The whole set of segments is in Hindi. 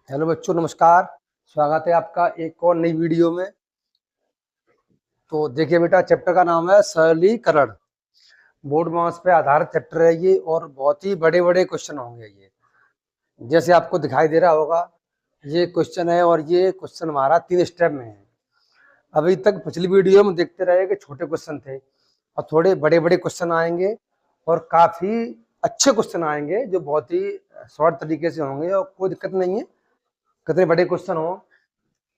हेलो बच्चों, नमस्कार। स्वागत है आपका एक और नई वीडियो में। तो देखिए बेटा, चैप्टर का नाम है सरलीकरण। बोर्ड मास पे आधारित चैप्टर है ये और बहुत ही बड़े बड़े क्वेश्चन होंगे ये। जैसे आपको दिखाई दे रहा होगा, ये क्वेश्चन है और ये क्वेश्चन हमारा 3 स्टेप में है। अभी तक पिछली वीडियो में देखते रहे कि छोटे क्वेश्चन थे और थोड़े बड़े बड़े क्वेश्चन आएंगे और काफ़ी अच्छे क्वेश्चन आएंगे जो बहुत ही शॉर्ट तरीके से होंगे और कोई दिक्कत नहीं है। कितने बड़े क्वेश्चन हो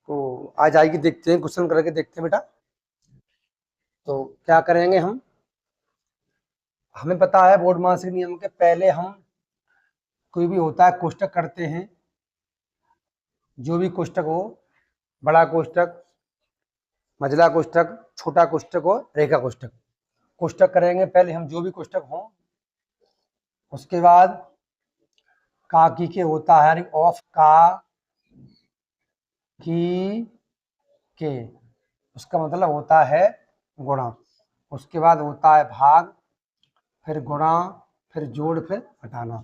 तो आज आइए देखते हैं, क्वेश्चन करके देखते हैं बेटा। तो क्या करेंगे हम, हमें पता है बोर्ड मासिक नियम के पहले हम कोई भी होता है कोष्टक करते हैं। जो भी कोष्टक हो, बड़ा कोष्टक, मझला कोष्टक, छोटा कोष्टक और रेखा कोष्टक। कोष्टक करेंगे पहले हम, जो भी कोष्टक हो। उसके बाद का की के होता है ऑफ का की के, उसका मतलब होता है गुणा। उसके बाद होता है भाग, फिर गुणा, फिर जोड़, फिर घटाना।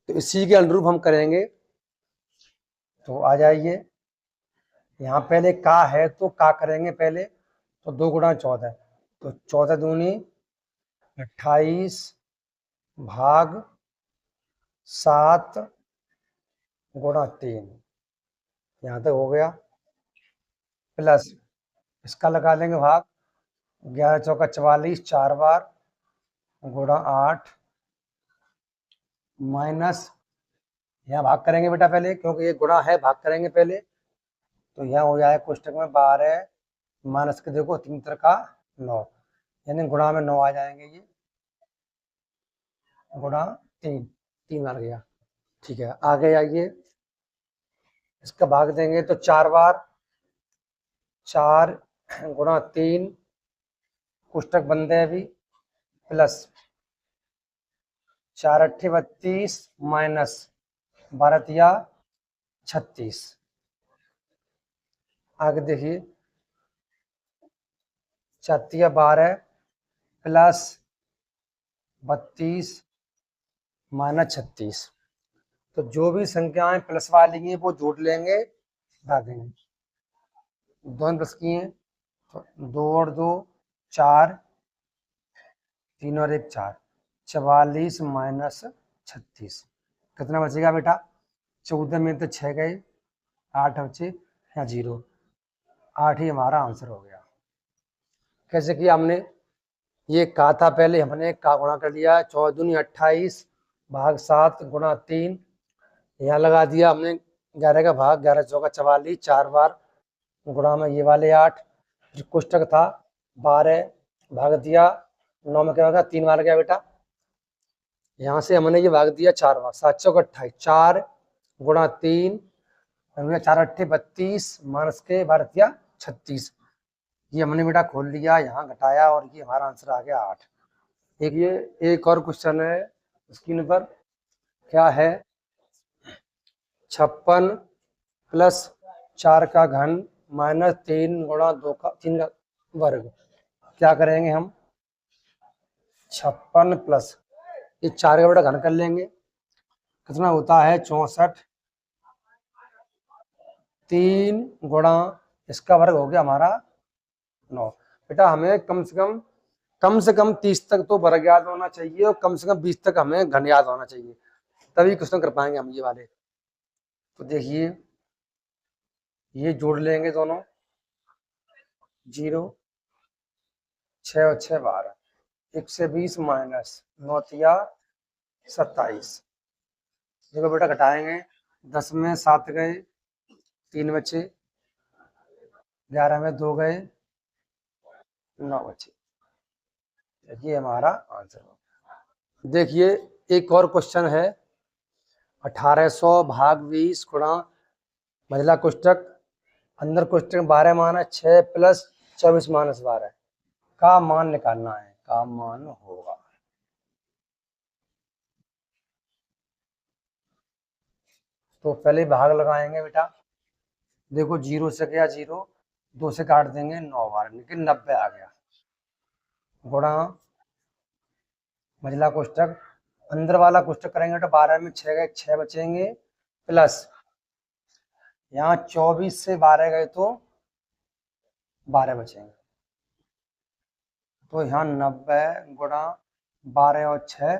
तो इसी के अनुरूप हम करेंगे। तो आ जाइए, यहाँ पहले का है तो का करेंगे पहले। तो 2 गुणा 14, तो 14 दूनी 28 भाग 7 गुणा 3, यहाँ तक हो गया। प्लस इसका लगा देंगे भाग, 11 चौका 44, 4 बार गुणा 8, माइनस यहाँ भाग करेंगे बेटा पहले, क्योंकि ये गुणा है, भाग करेंगे पहले। तो यहाँ हो जाए कोष्टक में 12 माइनस के देखो 3 का 9, यानी गुणा में 9 आ जाएंगे। ये गुणा 3, 3 आ गया। ठीक है, आगे आइए, इसका भाग देंगे तो 4 बार, 4 गुणा 3 कोष्टक बनते हैं अभी, प्लस 4 अट्ठे 32 माइनस 12 तिया 36। आगे देखिए, 4 तिया 12 प्लस 32 माइनस 36। तो जो भी संख्याएं प्लस वाली हैं वो जोड़ लेंगे, भागेंगे। दोनों प्लस की हैं तो 2 और 2 4, 3 और 1 4, 44 माइनस 36 कितना बचेगा बेटा? 14 में तो 6 गए, 8 बचे, या 0, 8 ही हमारा आंसर हो गया। कैसे किया हमने? ये का था, पहले हमने का गुणा कर लिया, 14 दूनी 28 भाग 7 गुणा 3, यहाँ लगा दिया हमने 11 का भाग, 11 चौका 44, 4 बार गुणा में ये वाले 8, जो कोष्टक था 12 भाग दिया 9 में क्या होगा, 3 बार गया बेटा। यहाँ से हमने ये भाग दिया 4 बार, 7 चौक 28, 4 गुणा 3, 4 अट्ठे 32 माइनस के 12 दिया 36। ये हमने बेटा खोल लिया, यहाँ घटाया और ये हमारा आंसर आ गया 8। ये एक और क्वेश्चन है स्क्रीन पर, क्या है? 56 प्लस 4 का घन माइनस 3 गुणा 2 का 3 का वर्ग। क्या करेंगे हम? 56 प्लस ये 4 का बेटा घन कर लेंगे, कितना होता है 64, 3 गुणा इसका वर्ग हो गया हमारा 9। बेटा हमें कम से कम 30 तक तो वर्ग याद होना चाहिए और कम से कम 20 तक हमें घन याद होना चाहिए, तभी क्वेश्चन कर पाएंगे हम ये वाले। तो देखिए, ये जोड़ लेंगे दोनों, 0 6 और 6 12, 120 माइनस 9 तिया 27। देखो बेटा घटाएंगे, 10 में 7 गए, 3 बचे, 11 में 2 गए, 9 बचे। ये हमारा आंसर होगा। देखिए, एक और क्वेश्चन है, 1800 भाग 20 गुणा महिला कोष्टक अंदर कोष्टक 12 माइनस 6 प्लस 24 माइनस 12 का मान निकालना है। का मान होगा, तो पहले भाग लगाएंगे बेटा। देखो 0 से गया 0, 2 से काट देंगे 9 बार, लेकिन 90 आ गया, गुणा महिला कोष्टक अंदर वाला कोष्टक करेंगे तो 12 में 6 गए, 6 बचेंगे, प्लस यहाँ 24 से 12 गए तो 12 बचेंगे। तो यहाँ 90 गुणा 12 और 6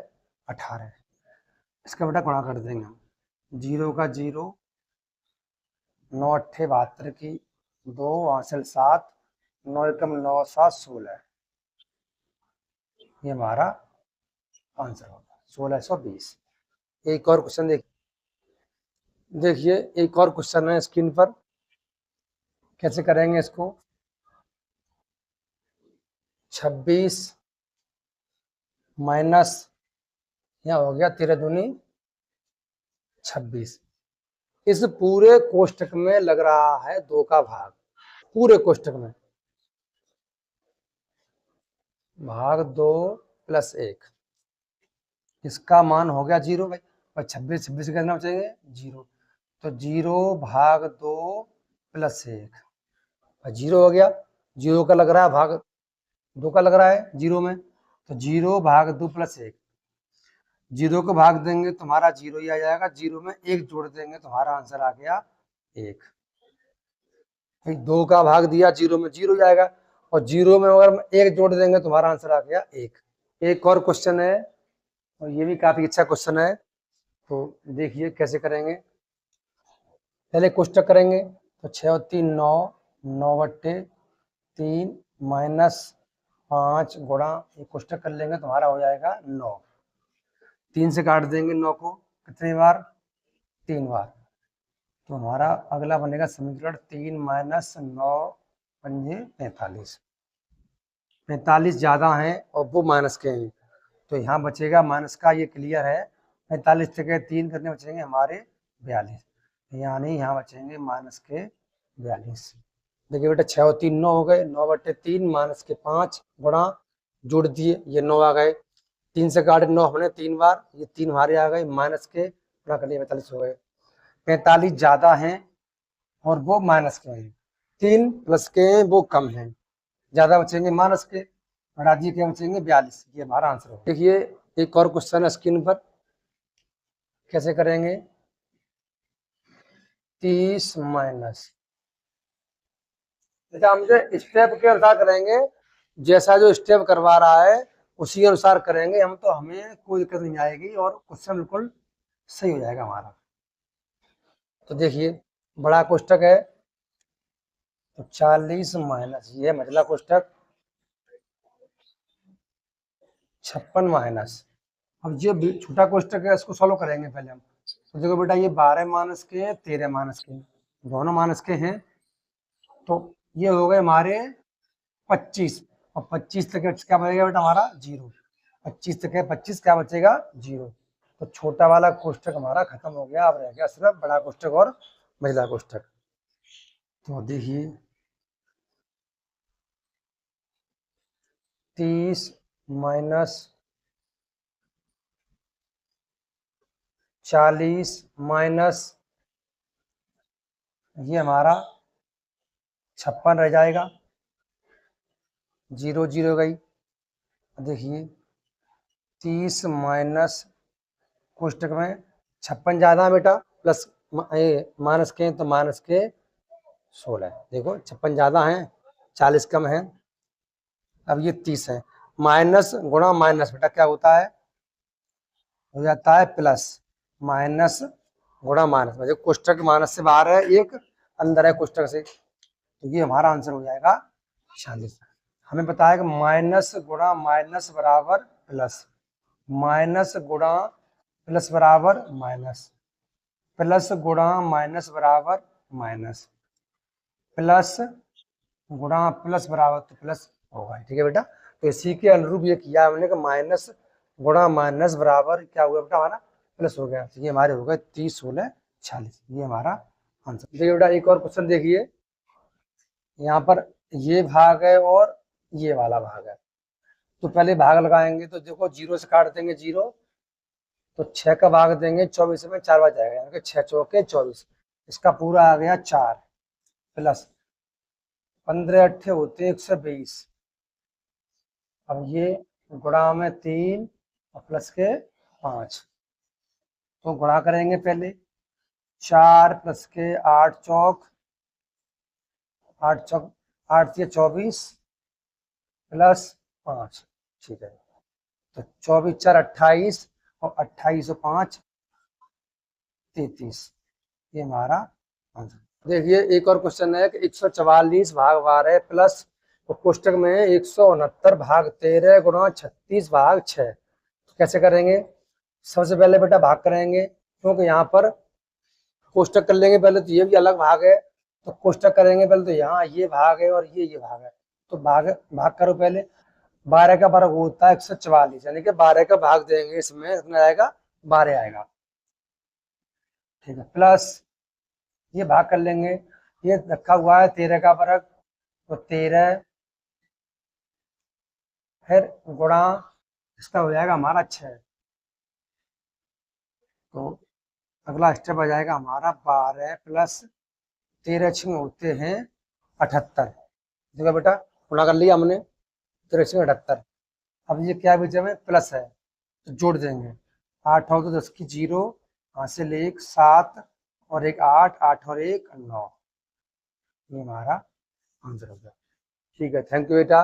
18। इसका बेटा गुणा कर देंगे हम। 0 का 0, 9 अट्ठे 72 की, 2 हासिल 7, 9 एकम 9 7 16। ये हमारा आंसर होगा 1620। एक और क्वेश्चन देखिए, एक और क्वेश्चन है स्क्रीन पर। कैसे करेंगे इसको? 26 माइनस, यहाँ हो गया 13 दूनी 26। इस पूरे कोष्टक में लग रहा है 2 का भाग, पूरे कोष्टक में भाग 2 प्लस 1। इसका मान हो गया 0 भाई, और 26 26 कितना बचेंगे 0। तो 0 भाग 2 प्लस 1 0 हो गया। 0 का लग रहा है भाग 2 का लग रहा है 0 में, तो 0 भाग 2 प्लस 1। 0 को भाग देंगे तुम्हारा 0 ही आ जाएगा, 0 में 1 जोड़ देंगे तुम्हारा आंसर आ गया 1। 2 का भाग दिया 0 में 0 जाएगा, और 0 में अगर 1 जोड़ देंगे तुम्हारा आंसर आ गया 1। एक और क्वेश्चन है, और ये भी काफी अच्छा क्वेश्चन है। तो देखिए कैसे करेंगे। पहले कोष्टक करेंगे, तो 6 और 3 9, 9 बट्टे 3 माइनस 5 गुणा, ये कोष्टक कर लेंगे तुम्हारा हो जाएगा 9। 3 से काट देंगे 9 को, कितनी बार 3 बार। तो हमारा अगला बनेगा समीकरण 3 माइनस 9 पंजे 45। 45 ज्यादा हैं और वो माइनस के हैं, तो यहाँ बचेगा माइनस का, ये क्लियर है। 45 से 3 करने बचेंगे हमारे 42, यानी यहाँ बचेंगे माइनस के 42। देखिए बेटा 6 और 3 9 हो गए, 9 बट्टे 3 माइनस के 5 गुणा, जोड़ दिए ये 9 आ गए। 3 से काटे 9 हमने 3 बार, ये 3 हमारे आ गए, माइनस के गुणा कर लिए 45 हो गए। 45 ज्यादा हैं और वो माइनस के हैं, 3 प्लस के हैं वो कम हैं, ज्यादा बचेंगे माइनस के, बढ़ा दिए क्या बचेंगे 42। ये हमारा आंसर हो। देखिए एक और क्वेश्चन है स्क्रीन पर, कैसे करेंगे। 30 माइनस, जैसा हमसे स्टेप के अनुसार करेंगे, जैसा जो स्टेप करवा रहा है उसी अनुसार करेंगे हम, तो हमें कोई दिक्कत नहीं आएगी और क्वेश्चन बिल्कुल सही हो जाएगा हमारा। तो देखिए बड़ा कोष्टक है, तो 40 माइनस, ये मझला कोष्टक 56 माइनस। अब ये छोटा कोष्टक है, इसको सॉल्व करेंगे पहले हम। तो देखो बेटा ये 12 माइनस के 13 माइनस के, दोनों माइनस के हैं, तो ये हो गए हमारे 25, और 25 तक क्या बचेगा बेटा हमारा 0। 25 तक है 25, क्या बचेगा 0। तो छोटा वाला कोष्टक हमारा खत्म हो गया, अब रह गया सिर्फ बड़ा कोष्टक और महिला कोष्टक। तो देखिए 30 माइनस 40 माइनस, ये हमारा 56 रह जाएगा, 0 0 गई। देखिए 30 माइनस कोष्टक में 56 ज्यादा है बेटा, प्लस माइनस के, तो माइनस के 16। देखो 56 ज्यादा है, 40 कम है। अब ये 30 है, माइनस गुणा माइनस बेटा क्या होता है, हो जाता है प्लस। माइनस गुणा माइनस, मतलब कोष्टक माइनस से बाहर है, एक अंदर है कोष्टक से, तो ये हमारा आंसर हो जाएगा 46। हमें पता है कि माइनस गुणा माइनस बराबर प्लस, माइनस गुणा प्लस बराबर माइनस, प्लस गुणा माइनस बराबर माइनस, प्लस गुणा प्लस बराबर तो प्लस होगा, ठीक है बेटा। तो इसी के अनुरूप ये किया हमने कि माइनस गुणा माइनस बराबर क्या हुआ बेटा हमारा प्लस हो गया। तो ये हमारे हो गए 30 16 46, ये हमारा आंसर। देखिए बेटा एक और क्वेश्चन देखिए, यहाँ पर ये भाग है और ये वाला भाग है, तो पहले भाग लगाएंगे, तो देखो 0 से काट देंगे 0, तो 6 का भाग देंगे 24 में, 4 बार जाएगा, यानी कि 6 चौके 24, इसका पूरा आ गया 4, प्लस 15 अट्ठे होते 120। अब ये गुणा में 3 और प्लस के 5, तो गुणा करेंगे पहले, 4 प्लस के 8 चौक 8 से 24 प्लस 5, ठीक है। तो 24 4 28 और 28 और 5 33, ये हमारा आंसर। देखिए एक और क्वेश्चन है कि 144 भाग 12 प्लस कोष्टक में 169 भाग 13 गुणा 36 भाग 6, कैसे करेंगे? सबसे पहले बेटा भाग करेंगे, क्योंकि यहाँ पर कोष्टक कर लेंगे पहले, तो ये भी अलग भाग है, तो कोष्टक करेंगे पहले, तो यहाँ ये भाग है और ये भाग है, तो भाग भाग करो पहले। 12 का वर्ग होता है 144, यानी कि 12 का भाग देंगे इसमें, कितना आएगा? 12 आएगा, ठीक है। प्लस ये भाग कर लेंगे, ये रखा हुआ है 13 का वर्ग, तो 13 फिर गुणा इसका हो जाएगा हमारा 6, तो अगला स्टेप आ जाएगा हमारा 12 प्लस 13 6 होते हैं 78, देखो बेटा गुणा कर लिया हमने, 13 6 78। अब ये क्या बीच में प्लस है, तो जोड़ देंगे, 8 हो तो 10 की 0, हासिल 1 7 और 1 8, 8 और 1 9, ये हमारा आंसर हो गया, ठीक है। थैंक यू बेटा।